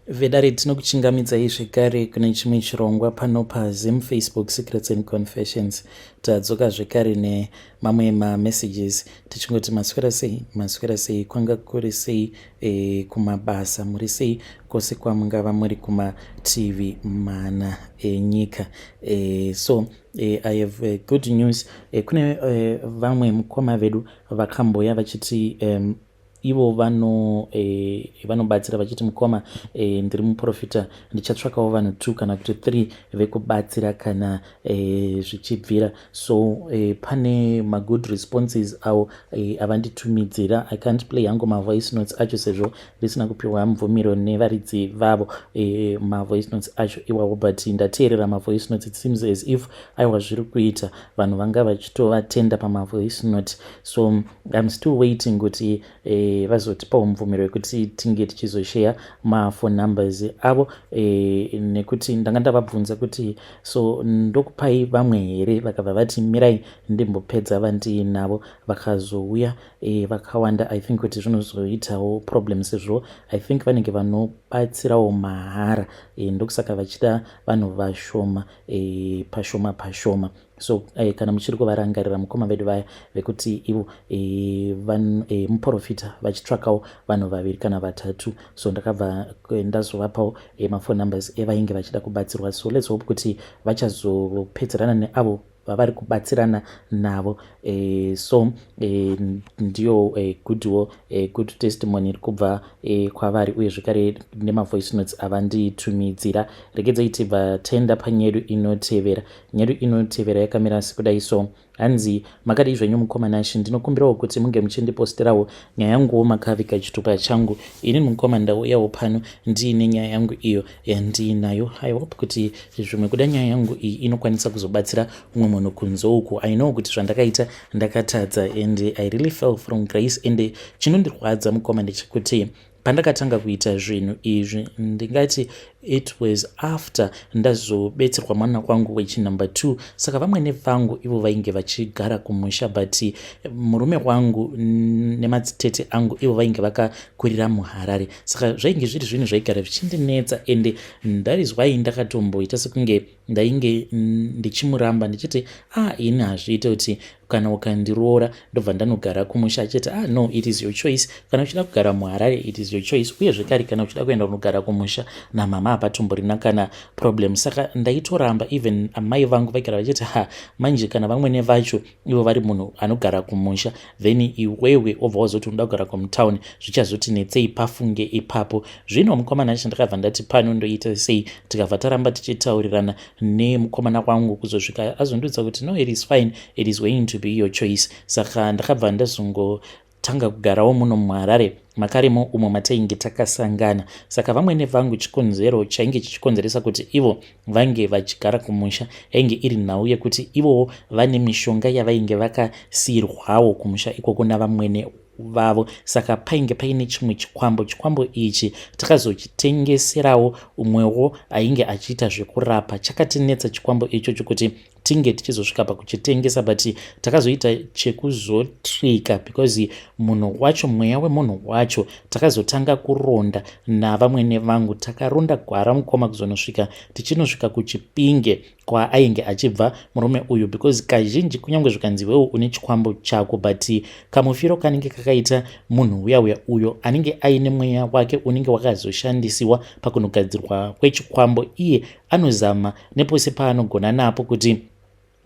Vedare tinokuchingamidzai zvekare kune chimwe chirongwa pano paZim Facebook Secrets and Confessions. Tadzoka zvekare nemamwe mamessages tichingoti maswera sei kwanga kuri sei kumabasa muri sei kwose kwamungava muri kumatv mana enyika. So I have good news. Kune vamwe mukoma vedu vakamboya vachiti ivo vanobatsira vachiti mukoma ndiri muprofita ndichatsvakawo vanhu 2 kana kuti 3 vekubatsira kana zvichibvira. So pane magood responses avo avanditumidzira. I can't play hangu mavoice notes acho sezvo risina kupiwa mubvumiro nevaridzi vavo mavoice notes acho iwawo, but ndateerera mavoice notes. It seems as if aiwa zviri kuita vanhu vanga vachitovatenda pamavoice note. So I'm still waiting kuti vazotipawo mubvumiro wekuti tinge tichizoshare mafone numbers avo nekuti ndanga ndavabvunza kuti so ndokupai vamwe here, vakabva vati mirai ndimbopedza vandinavo, vakazouya vakawanda. I think kuti zvinozoitawo problem sezvo I think vanenge vanobatsirawo mahara ndokusaka vachida vanhu vashoma pashoma. So kana muchiri kuvarangarira mukoma vedu vaya vekuti ivo muprofita vachitsvakawo vanhu 2 kana 3. So ndakabva ndazovapawo mafone numbers evainge vachida kubatsirwa. So let's hope kuti vachazopedzerana neavo vavari kubatsirana navo. So ndiyo good testimony iri kubva kwavari uye zvekare nemavoice notes avanditumidzira. Regedzai tibva taenda panyedu inotevera. Nyedu inotevera yakamira sekudai. So hanzi makadai zvenyu mukoma Nashi, ndinokumbirawo kuti munge muchindiposterawo nyaya yanguwo makavika chitupa changu. Ini mukoma ndauyawo pano ndiine nyaya yangu iyo yandinayo. I hope kuti zvimwe kuda nyaya yangu iyi inokwanisa kuzobatsira umwe munhu kunze uku. I know kuti zvandakaita ndakatadza and I really fell from grace. And chinondirwadza mukoma ndechekuti pandakatanga kuita zvinhu izvi ndingati it was after ndazobetserwa mwana kwangu wechinumber 2. Saka vamwene vangu ivo vainge vachigara kumusha, but murume wangu nemadzitete angu ivo vainge vakakurira muHarare. Saka zvainge zviri zvinhu zvaigara vichindinetsa, and that is why ndakatomboita sekunge ndainge ndichimuramba ndichiti ini hazviite kuti kana ukandiroora ndobva ndanogara kumusha. Achiti no, it is your choice. Kana uchida kugara muHarare it is your choice, uye zvekare kana uchida kuenda unogara kumusha namama hapatomborina kana problem. Saka ndaitoramba. Even amai vangu vaigara vachiti manje kana vamwene vacho ivo vari munhu anogara kumusha, then iwewe obva wazoti unoda kugara kumtown, zvichazoti netsei pafunge ipapo. Zvino mukoma Nashi ndakabva ndati pano ndoita sei tikabva taramba tichitaurirana nemukomana wangu kuzosvika azondiudza kuti no, it is fine, it is going to be your choice. Saka ndakabva ndazongotanga kugarawo muno muHarare makaremo umwe matainge takasangana. Saka vamwene vangu chikonzero chainge chichikonzeresa kuti ivo vange vachigara kumusha yainge iri nhau yekuti ivowo vane mishonga yavainge vakasiyirwawo kumusha ikoko navamwene vavo. Saka painge paine chimwe chikwambo ichi takazochitengeserawo umwewo ainge achiita zvekurapa. Chakatinetsa chikwambo ichocho kuti tinge tichizosvika pakuchitengesa, but takazoita chekuzotrika because munhu wacho, mweya wemunhu wacho takazotanga kuronda navamwene vangu. Takaronda gwara mukoma kuzonosvika tichinosvika kuChipinge kwaainge achibva murume uyu, because kazhinji kunyange zvikanzi wewo une chikwambo chako, but kamufiro kanenge kakaita munhu uya uyo anenge aine mweya wake unenge wakazoshandisiwa pakunogadzirwa kwechikwambo, iye anozama nepose paanogona napo kuti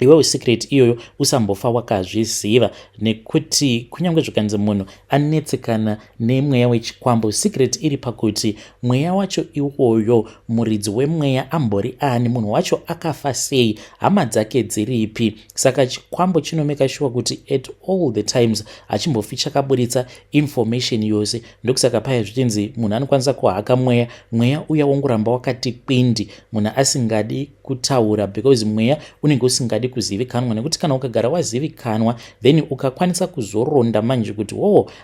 iwewe secret iyoyo usambofa wakazviziva, nekuti kunyange zvikanzi munhu anetsekana nemweya wechikwambo, secret iri pakuti mweya wacho iwoyo muridzi wemweya ambori ani, munhu wacho akafa sei, hama dzake dziripi. Saka chikwambo chinomeka sure kuti at all the times hachimbofi chakaburitsa information yose. Ndokusaka paya zvichinzi munhu anokwanisa kuhaka mweya uya wongoramba wakati kwindi, munhu asingadi kutaura because mweya unenge usingadi kuzivikanwa, nekuti kana ukagara wazivikanwa then ukakwanisa kuzoronda manje kuti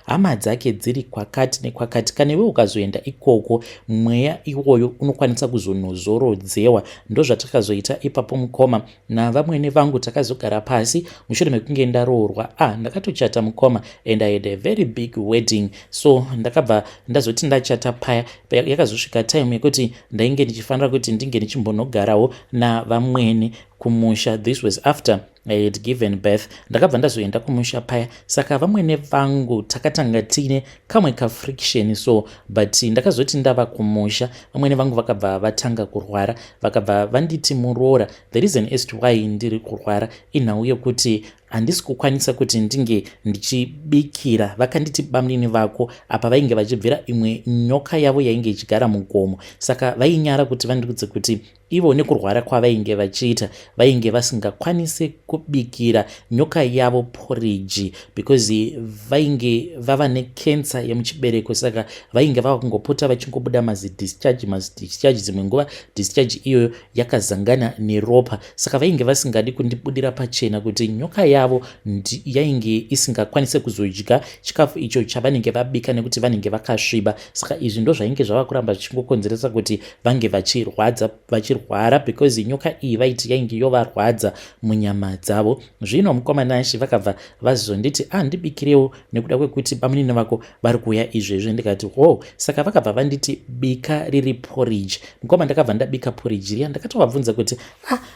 hama dzake dziri kwakati nekwakati, kana iwe ukazoenda ikoko mweya iwoyo unokwanisa kuzonozorodzewa. Ndo zvatakazoita ipapo mukoma navamwene vangu takazogara pasi mushure mekunge ndaroorwa. Ndakatochata mukoma and I had a very big wedding. So ndakabva ndazoti ndachata paya yakazosvika time yekuti ndainge ndichifanira kuti ndinge ndichimbonogarawo navamwene kumusha. This was after I had given birth. Ndakabva ndazoenda kumusha paya, saka vamwene vangu takatanga tine kamwe friction. So but ndakazoti ndava kumusha vamwene vangu vakabva vatanga kurwara, vakabva vanditi Muroora, the reason as to why ndiri kurwara inhau yekuti handisi kukwanisa kuti ndinge ndichibikira. Vakanditi bamnini vako apa vainge vachibvira imwe nyoka yavo yainge ichigara mugomo, saka vainyara kuti vandikudze kuti ivo nekurwara kwavainge vachiita vainge vasingakwanisi kubikira nyoka yavo porridge because vainge vava nekensa yemuchibereko, saka vainge vava kungopota vachingobuda mazidischarge dzimwe nguva discharge iyoyo yakazangana neropa, saka vainge vasingadi kundibudira pachena kuti nyoka yavo yainge isingakwanise kuzodya chikafu icho chavanenge vabika nekuti vanenge vakasviba. Saka izvi ndo zvainge zvava kuramba zvichingokonzeresa kuti vange vachirwara because nyoka iyi vaiti yainge yovarwadza munyama dzavo. Zvino mukomana Nashi vakabva vazonditi ndibikirewo nekuda kwekuti bamnini vako vari kuuya izvezvi. Ndikati saka vakabva vanditi bika riri porridge. Mukoma ndakabva ndabika porridge riya, ndakatovabvunza kuti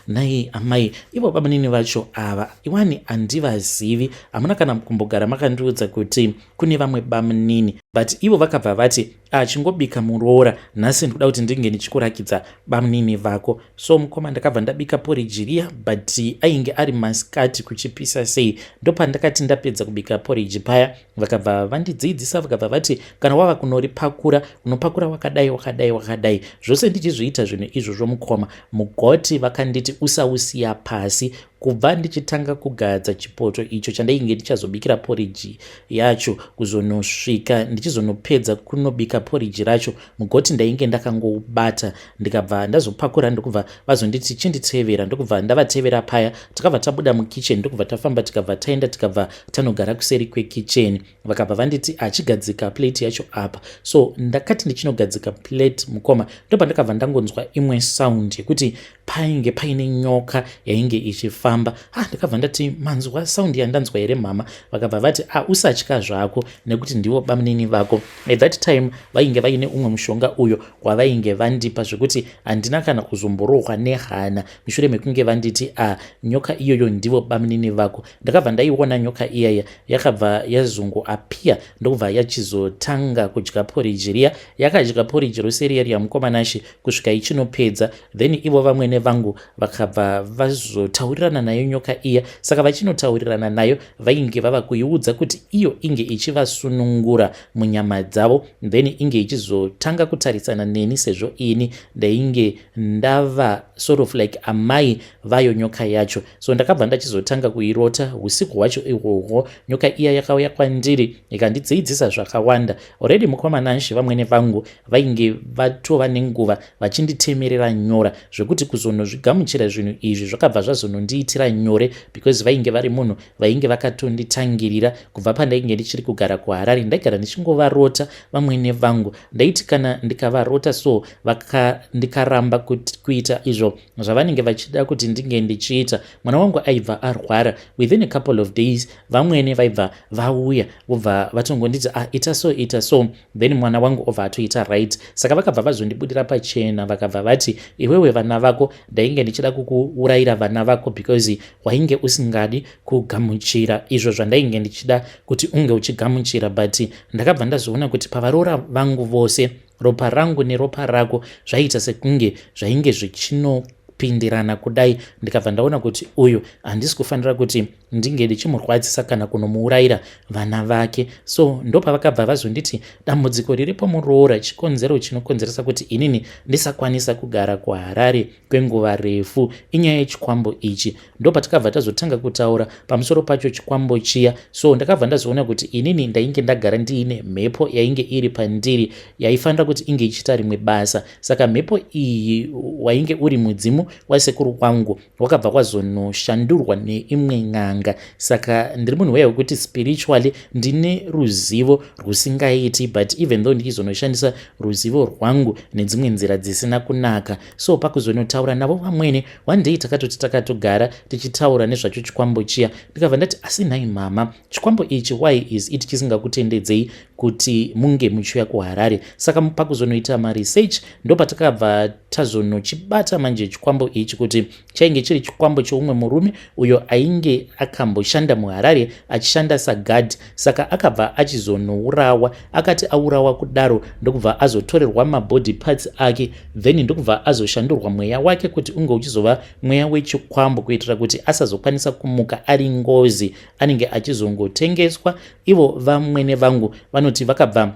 nai amai ivo bamnini vacho ava iwani handivazivi, hamuna kana kumbogara makandiudza kuti kune vamwe bamnini, but ivo vakabva vati chingobika Muroora, nhasi ndikuda kuti ndinge ndichikurakidza bamnini vako. So mukoma ndakabva ndabika porridge riya, but ainge ari masikati kuchipisa sei. Ndopandakati ndapedza kubika porridge paya vakabva vandidzidzisa, vakabva vati kana wava kunoripakura unopakura wakadai. Zvose ndichizviita zvinhu izvozvo mukoma. Mugoti vakanditi usausiya pasi kubva ndichitanga kugadza chipoto icho chandainge ndichazobikira porridge yacho kuzonosvika ndichizonopedza kunobika porridge racho. Mugoti ndainge ndakangoubata, ndikabva ndazopakura ndokubva vazonditi chinditevera, ndokubva ndavatevera paya. Takabva tabuda mukitchen, ndokubva tafamba tikabva taenda tikabva tanogara kuseri kwekitchen. Vakabva vanditi achigadzika plate yacho apa. So ndakati ndichinogadzika plate mukoma ndopandakabva ndangonzwa imwe sound yekuti painge paine nyoka yainge ichifamba. Ndakabva ndati manzwa sound yandanzwa here mama? Vakabva vati usatya zvako nekuti ndivo bamnini vako. At that time vainge vaine umwe mushonga uyo wavainge vandipa zvekuti handina kana kuzomborohwa nehana mushure mekunge vanditi nyoka iyoyo ndivo bamnini vako. Ndakabva ndaiona nyoka iyaya yakabva yazongoapia ndokubva yachizotanga kudya porridge riya. Yakadya porridge rose riya riya mukoma Nashi kusvika ichinopedza, then ivo vamwene vangu vakabva vazotaurirana nayo nyoka iya. Saka vachinotaurirana nayo vainge vava kuiudza kuti iyo inge ichivasunungura munyama dzavo, then inge ichizotanga kutarisana neni sezvo ini ndainge ndava sort of like amai vayo nyoka yacho. So ndakabva ndachizotanga kuirota usiku hwacho ihwohwo. Nyoka iya yakauya kwandiri ikandidzidzisa zvakawanda. Already mukoma Nashi vamwene vangu vainge vatova nenguva vachinditemerera nyora zvekuti kuzonozvigamuchira zvinhu izvi zvakabva zvazonondiitira nyore because vainge vari munhu vainge vakatonditangirira kubva pandainge ndichiri kugara kuHarare. Ndaigara ndichingovarota vamwene vangu, ndaiti kana ndikavarota so ndikaramba kuita izvo zvavanenge vachida kuti ndinge ndichiita. Mwana wangu aibva arwara, within a couple of days vamwene vaibva vauya vobva vatongonditi ita so, then mwana wangu obva atoita right. Saka vakabva vazondibudira pachena vakabva vati iwewe vana vako ndainge ndichida kukuurayira vana vako because wainge usingadi kugamuchira izvo zvandainge ndichida kuti unge uchigamuchira. But ndakabva ndazoona kuti pavaroora vangu vose ropa rangu neropa rako zvaita sekunge zvainge zvichinopindirana kudai. Ndikabva ndaona kuti uyu handisi kufanira kuti ndinge ndichimurwadzisa kana kunomuurayira vana vake. So ndopavakabva vazonditi dambudziko riripo Muroora, chikonzero chinokonzeresa kuti inini ndisakwanisa kugara kuHarare kwenguva refu inyaya yechikwambo ichi. Ndopatakabva tazotanga kutaura pamusoro pacho chikwambo chiya. So ndakabva ndazoona kuti inini ndainge ndagara ndiine mhepo yainge iri pandiri yaifanira kuti inge ichiita rimwe basa. Saka mhepo iyi wainge uri mudzimu wasekuru wangu wakabva kwazonoshandurwa neimwe n'anga. Saka ndiri munhu weya wekuti spiritually ndine ruzivo rusingaiti, but even though ndichizonoshandisa ruzivo rwangu nedzimwe nzira dzisina kunaka. So pakuzonotaura navo vamwene one day takatogara tichitaura nezvacho chikwambo chiya, ndikabva ndati asi nhai mama, chikwambo ichi why is it chisingakutendedzei kuti munge muchiuya kuHarare? Saka pakuzonoita maresearch ndopatakabva tazonochibata manje chikwambo ichi kuti chainge chiri chikwambo choumwe murume uyo ainge akamboshanda muHarare achishanda sagadi. Saka akabva achizonourawa, akati aurawa kudaro ndokubva azotorerwa mabody parts ake, then ndokubva azoshandurwa mweya wake kuti unge uchizova mweya wechikwambo, kuitira kuti asazokwanisa kumuka ari ngozi, anenge achizongotengeswa. Ivo vamwene vangu vanoti vakabva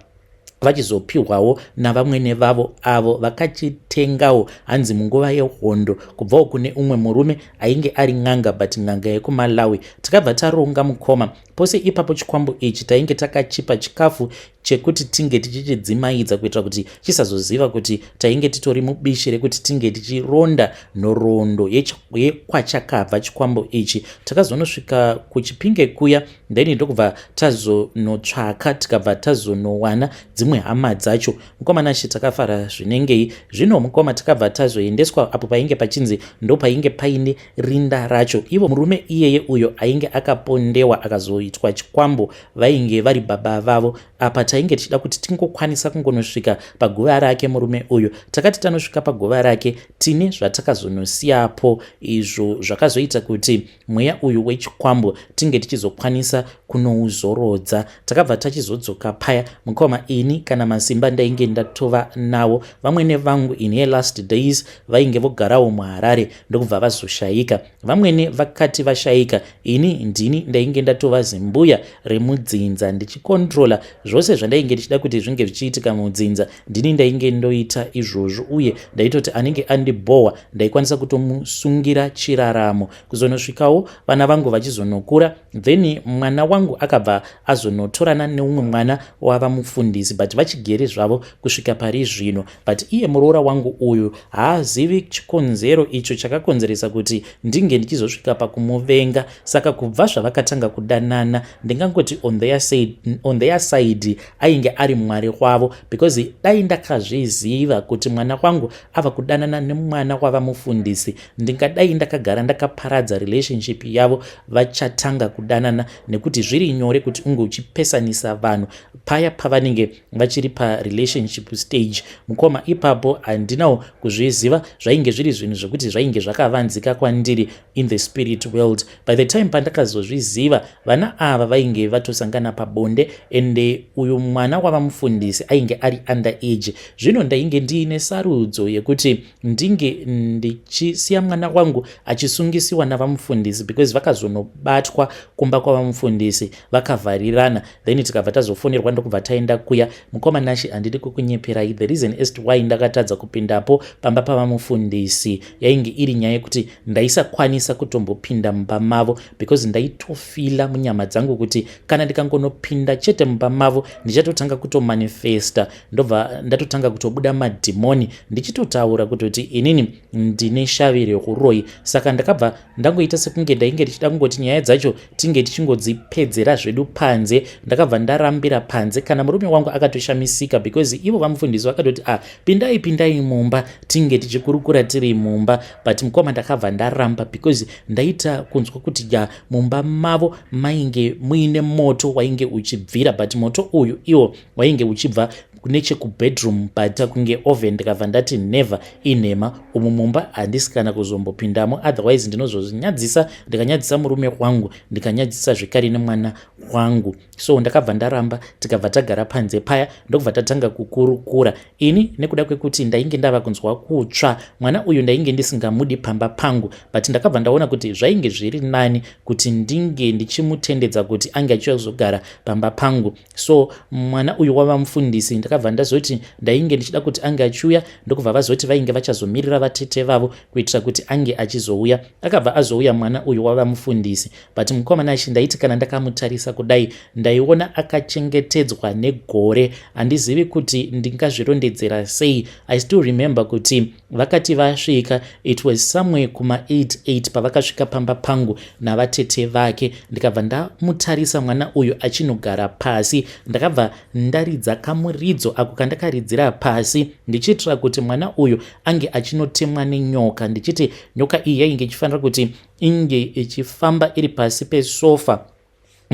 vachizopiwawo navamwene vavo avo vakachitengawo hanzi munguva yehondo kubvawo kune umwe murume ainge ari n'anga, but n'anga yekuMalawi. Takabva taronga mukoma pose ipapo chikwambo ichi tainge takachipa chikafu chekuti tinge tichichidzimaidza kuitira kuti chisazoziva kuti tainge titori mubishi rekuti tinge tichironda nhoroondo yekwachakabva chikwambo ichi. Takazonosvika kuChipinge kuya, then ndokubva tazonotsvaka tikabva tazonowana dzimwe hama dzacho. Mukoma nashi takafara zvinengei zvino. Mukoma takabva tazoendeswa apo painge pachinzi ndo painge paine rinda racho. Ivo murume iyeye uyo ainge akapondewa akazoitwa chikwambo vainge vari baba vavo. Apa tainge tichida kuti tingokwanisa kungonosvika paguva rake murume uyu. Takati tanosvika paguva rake tine zvatakazonosiyapo, izvo zvakazoita kuti mweya uyu wechikwambo tinge tichizokwanisa kunouzorodza. Takabva tachizodzoka paya. Mukoma ini kana masimba ndainge ndatova nawo, vamwene vangu in her last days vainge vogarawo muHarare ndokubva vazoshayika. Vamwene vakati vashayika, ini ndini ndainge ndatova zimbuya remudzinza ndichikontrola zvose zvandainge ndichida kuti zvinge zvichiitika mudzinza. Ndini ndainge ndoita izvozvo, uye ndaitoti anenge andibohwa ndaikwanisa kutomusungira chiraramo. Kuzonosvikawo vana vangu vachizonokura, then mwana wangu akabva azonotorana neumwe mwana wava mufundisi, but vachigere zvavo kusvika pari zvino. But iye muroora wangu uyu haazivi chikonzero icho chakakonzeresa kuti ndinge ndichizosvika pakumuvenga. Saka kubva zvavakatanga kudanana, ndingangoti on their side ainge ari mwari wavo, because dai ndakazviziva kuti mwana wangu ava kudanana nemwana wava mufundisi, ndingadai ndakagara ndakaparadza relationship yavo vachatanga kudanana, nekuti zviri nyore kuti unge uchipesanisa vanhu paya pavanenge vachiri parelationship stage. Mukoma ipapo handinawo kuzviziva, zvainge zviri zvinhu zvokuti zvainge zvakavanzika kwandiri in the spirit world. By the time pandakazozviziva, vana ava vainge vatosangana pabonde, ende uyu mwana wava mufundisi ainge ari under age. Zvino ndainge ndiine sarudzo yekuti ndinge ndichisiya mwana wangu achisungisiwa navamufundisi, because vakazonobatwa kumba kwavamufundisi vakavharirana, then tikabva tazofonerwa ndokubva taenda kuya. Mukoma nashi handidi kukunyeperai, the reason as to why ndakatadza kupindapo pamba pavamufundisi yainge iri nyaya yekuti ndaisakwanisa kutombopinda mumba mavo, because ndaitofila munyama dzangu kuti kana ndikangonopinda chete mumba mavo ndichatotanga kutomanifesta, ndobva ndatotanga kutobuda madhimoni ndichitotaura kutoti inini ndine shavi rehuroi. Saka ndakabva ndangoita sekunge ndainge ndichida kungoti nyaya dzacho tinge tichingodzipedzera zvedu panze. Ndakabva ndarambira panze, kana murume wangu akatoshamisika, because ivo vamufundisi vakatoti pindai mumba tinge tichikurukura tiri mumba. But mukoma ndakabva ndaramba, because ndaita kunzwa kuti mumba mavo mainge muine moto wainge uchibvira, but moto uyu iwo wainge uchibva nechekubedroom but kunge oven. Ndikabva ndati never inhema umu mumba handisi kana kuzombopindamo, otherwise ndinozozvinyadzisa, ndikanyadzisa murume wangu ndikanyadzisa zvekare nemwana wangu. So ndakabva ndaramba, tikabva tagara panze paya ndokubva tatanga kukurukura. Ini nekuda kwekuti ndainge ndava kunzwa kutsva, mwana uyu ndainge ndisingamudi pamba pangu, but ndakabva ndaona kuti zvainge zviri nani kuti ndinge ndichimutendedza kuti ange achizogara pamba pangu. So mwana uyu wava mufundisi ndakabva ndazoti ndainge ndichida kuti ange achiuya ndokubva vazoti vainge vachazomirira vatete vavo kuitira kuti ange achizouya. Akabva azouya mwana uyu wava mufundisi, but mukomana achi ndaiti kana ndakamutarisa kudai ndaiona akachengetedzwa negore. Handizivi kuti ndingazvirondedzera sei. I still remember kuti vakati vasvika, it was somewhere kuma 8 pavakasvika pamba pangu navatete vake. Ndikabva ndamutarisa mwana uyu achinogara pasi, ndakabva ndaridza kamuridzo ako kandakaridzira pasi ndichitira kuti mwana uyu ange achinotemwa nenyoka, ndichiti nyoka iyi yainge ichifanira kuti inge ichifamba iri pasi pesofa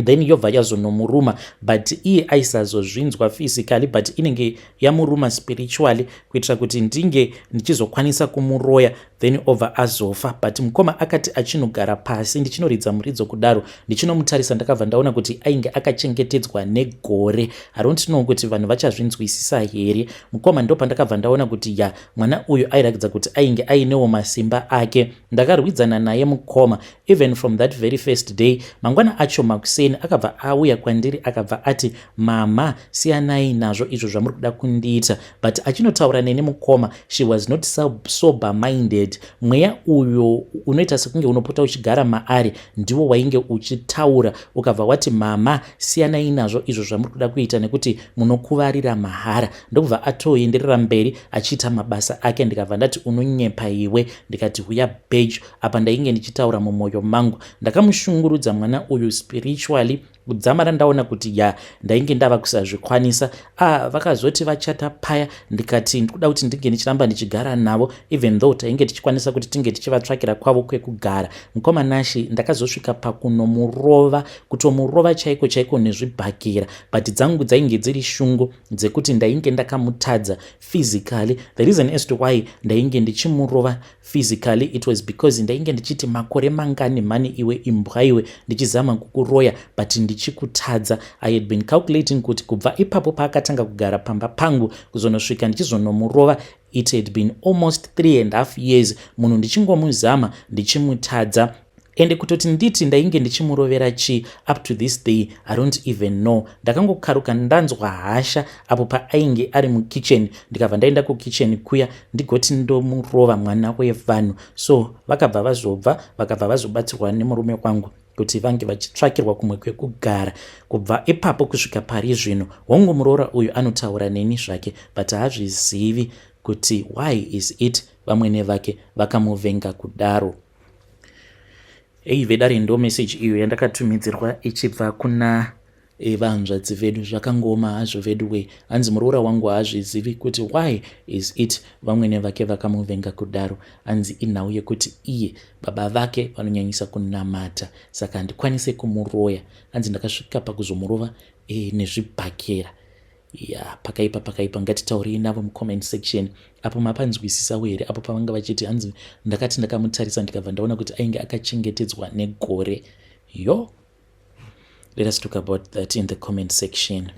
then yobva yazonomuruma, but iye aisazozvinzwa physically but inenge yamuruma spiritually kuitira kuti ndinge ndichizokwanisa kumuroya then obva azofa. But mukoma akati achinogara pasi ndichinoridza muridzo kudaro ndichinomutarisa ndakabva ndaona kuti ainge akachengetedzwa negore. I don't know kuti vanhu vachazvinzwisisa here. Mukoma ndo pandakabva ndaona kuti ya mwana uyu airatidza kuti ainge ainewo masimba ake. Ndakarwidzana naye mukoma even from that very first day. Mangwana acho makuseni akabva auya kwandiri akabva ati, mama siyanai nazvo izvo zvamuri kuda kundiita. But achinotaura neni mukoma, she was not sober minded. Mweya uyo unoita sekunge unopota uchigara maari ndiwo wainge uchitaura ukabva wati, mama siyanai nazvo izvo zvamuri kuda kuita nekuti munokuvarira mahara. Ndokubva atoenderera mberi achiita mabasa ake. Ndikabva ndati, unonyepa iwe. Ndikati, huya Beju. Apa ndainge ndichitaura mumwoyo mangu. Ndakamushungurudza mwana uyu spiritually kudzamara ndaona kuti ya ndainge ndava kusazvikwanisa. Vakazoti vachata paya, ndikati ndikuda kuti ndinge ndichiramba ndichigara navo even though tainge tichikwanisa kuti tinge tichivatsvakira kwavo kwekugara. Mukoma nashi ndakazosvika pakunomurova, kutomurova chaiko chaiko nezvibhakira, but dzangu dzainge dziri shungu dzekuti ndainge ndakamutadza physically. The reason as to why ndainge ndichimurova physically it was because ndainge ndichiti makore mangani mani iwe imbwa iwe ndichizama kukuroya but ndichikutadza. I had been calculating kuti kubva ipapo paakatanga kugara pamba pangu kuzonosvika ndichizonomurova it had been almost 3.5 years munhu ndichingomuzama ndichimutadza. Ende kutoti nditi ndainge ndichimurovera chi up to this day I don't even know. Ndakangokaruka ndanzwa hasha apo paainge ari mukitchen, ndikabva ndaenda kukitchen kuya ndigoti ndomurova mwana wevanhu. So vakabva vazobva vakabva vazobatsirwa nemurume wangu kuti vange vachitsvakirwa kumwe kwekugara. Kubva ipapo kusvika pari zvino hongu muroora uyu anotaura neni zvake but haazvizivi kuti why is it vamwene vake vakamuvenga kudaro. Vedare ndo message iyo yandakatumidzirwa ichibva kuna vanzvadzi vedu. Zvakangoma hazvo vedu we, hanzi muroora wangu haazvizivi kuti why is it vamwene vake vakamuvenga kudaro. Hanzi inhau yekuti iye baba vake vanonyanyisa kunamata saka handikwanise kumuroya. Hanzi ndakasvika pakuzomurova nezvibhakera. Ya pakaipa ngatitaurei navo mucomment section apo mapanzwisisa here apo pavanga vachiti hanzi ndakati ndakamutarisa ndikabva ndaona kuti ainge akachengetedzwa negore. Yo, let us talk about that in the comment section.